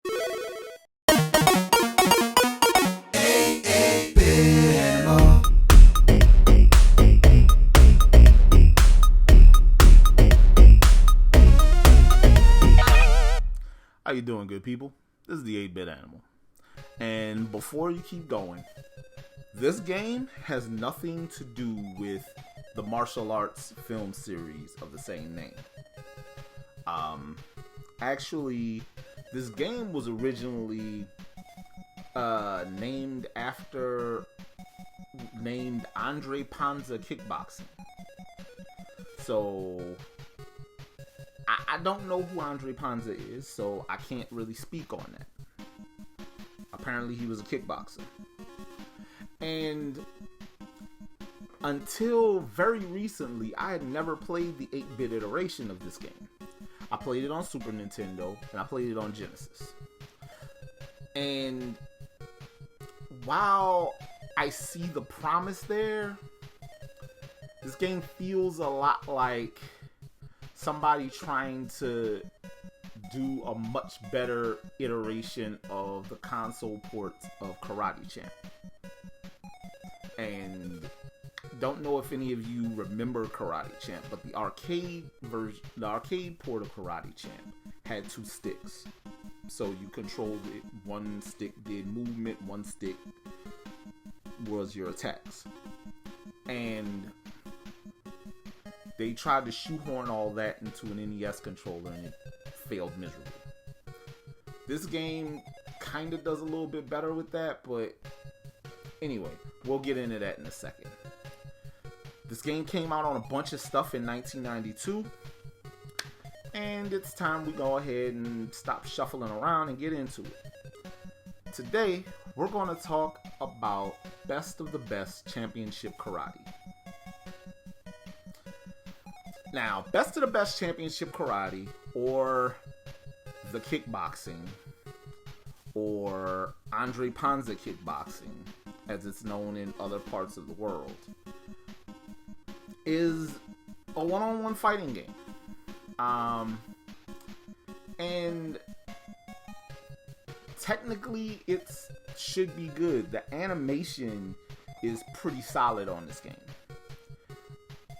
How you doing, good people? This is the 8-Bit Animal. And before you keep going, this game has nothing to do with the martial arts film series of the same name. Actually, this game was originally named Andre Panza Kickboxing. So I don't know who Andre Panza is, so I can't really speak on that. Apparently he was a kickboxer. And until very recently, I had never played the 8-bit iteration of this game. I played it on Super Nintendo, and I played it on Genesis. And while I see the promise there, this game feels a lot like somebody trying to do a much better iteration of the console ports of Karate Champ. And don't know if any of you remember Karate Champ, but the arcade port of Karate Champ had 2 sticks. So you controlled it. One stick did movement, one stick was your attacks. And they tried to shoehorn all that into an NES controller, and it failed miserably. This game kind of does a little bit better with that, but anyway, we'll get into that in a second. This game came out on a bunch of stuff in 1992, and it's time we go ahead and stop shuffling around and get into it. Today, we're going to talk about Best of the Best Championship Karate. Now, Best of the Best Championship Karate, or the Kickboxing, or Andre Panza Kickboxing, as it's known in other parts of the world, is a one-on-one fighting game. And technically, it should be good. The animation is pretty solid on this game.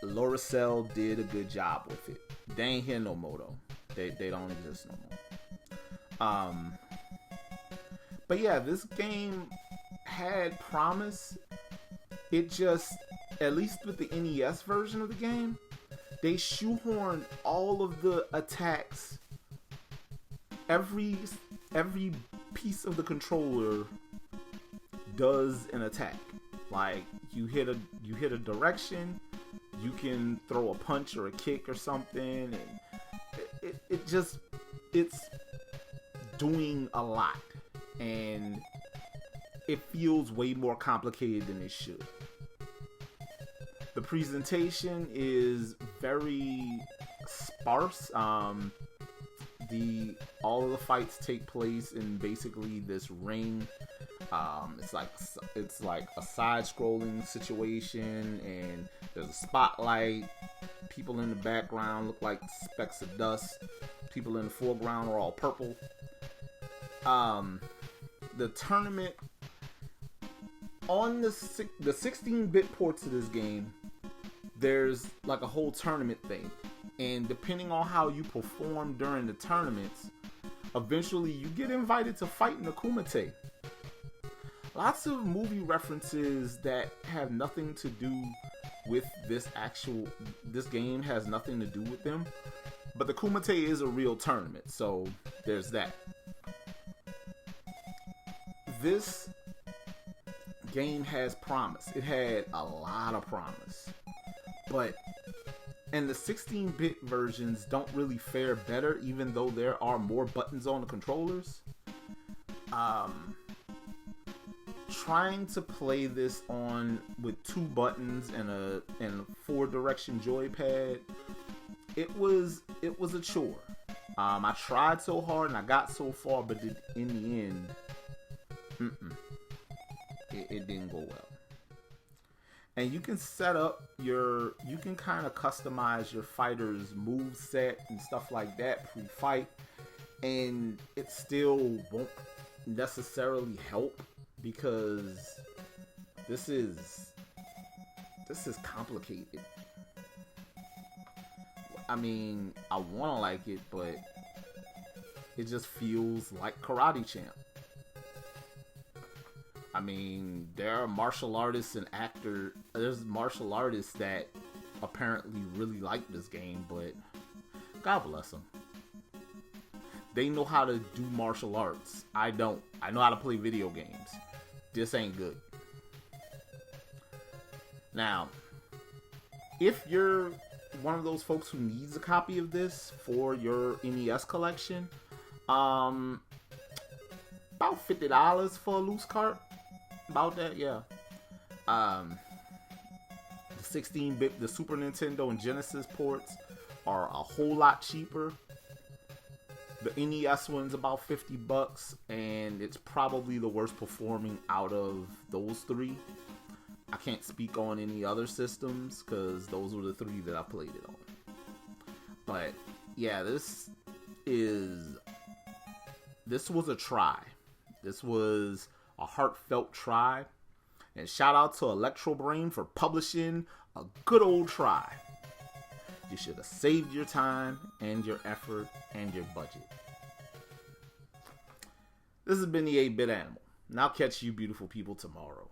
Loricel did a good job with it. They ain't here no more though. They don't exist no more. But yeah, this game had promise. It just, at least with the NES version of the game, they shoehorned all of the attacks. Every piece of the controller does an attack. Like you hit a direction, you can throw a punch or a kick or something, and it's doing a lot, and it feels way more complicated than it should. The presentation is very sparse. All of the fights take place in basically this ring. It's like a side-scrolling situation, and there's a spotlight. People in the background look like specks of dust. People in the foreground are all purple. The tournament on the 16-bit ports of this game, there's like a whole tournament thing, and depending on how you perform during the tournaments, eventually you get invited to fight in the Kumite. Lots of movie references that have nothing to do with this game has nothing to do with them. But the Kumite is a real tournament, so there's that. This game has promise. It had a lot of promise. And the 16-bit versions don't really fare better, even though there are more buttons on the controllers. Trying to play this with 2 buttons and a 4-direction joypad, it was a chore. I tried so hard and I got so far, but in the end, it didn't go well. And you can you can kind of customize your fighter's move set and stuff like that pre-fight. and it still won't necessarily help because this is complicated. I mean, I want to like it, but it just feels like Karate Champ. I mean, there are martial artists and there's martial artists that apparently really like this game, but God bless them. They know how to do martial arts. I don't. I know how to play video games. This ain't good. Now, if you're one of those folks who needs a copy of this for your NES collection, about $50 for a loose cart. About that, yeah. The 16-bit, the Super Nintendo and Genesis ports are a whole lot cheaper. The NES one's about $50, and it's probably the worst performing out of those three. I can't speak on any other systems because those were the three that I played it on. But yeah, this was a try. This was a heartfelt try. And shout out to Electro Brain for publishing a good old try. You should have saved your time and your effort and your budget. This has been the 8-Bit Animal. And I'll catch you beautiful people tomorrow.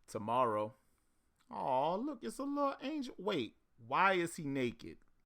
Tomorrow. Oh, look, it's a little angel. Wait, why is he naked?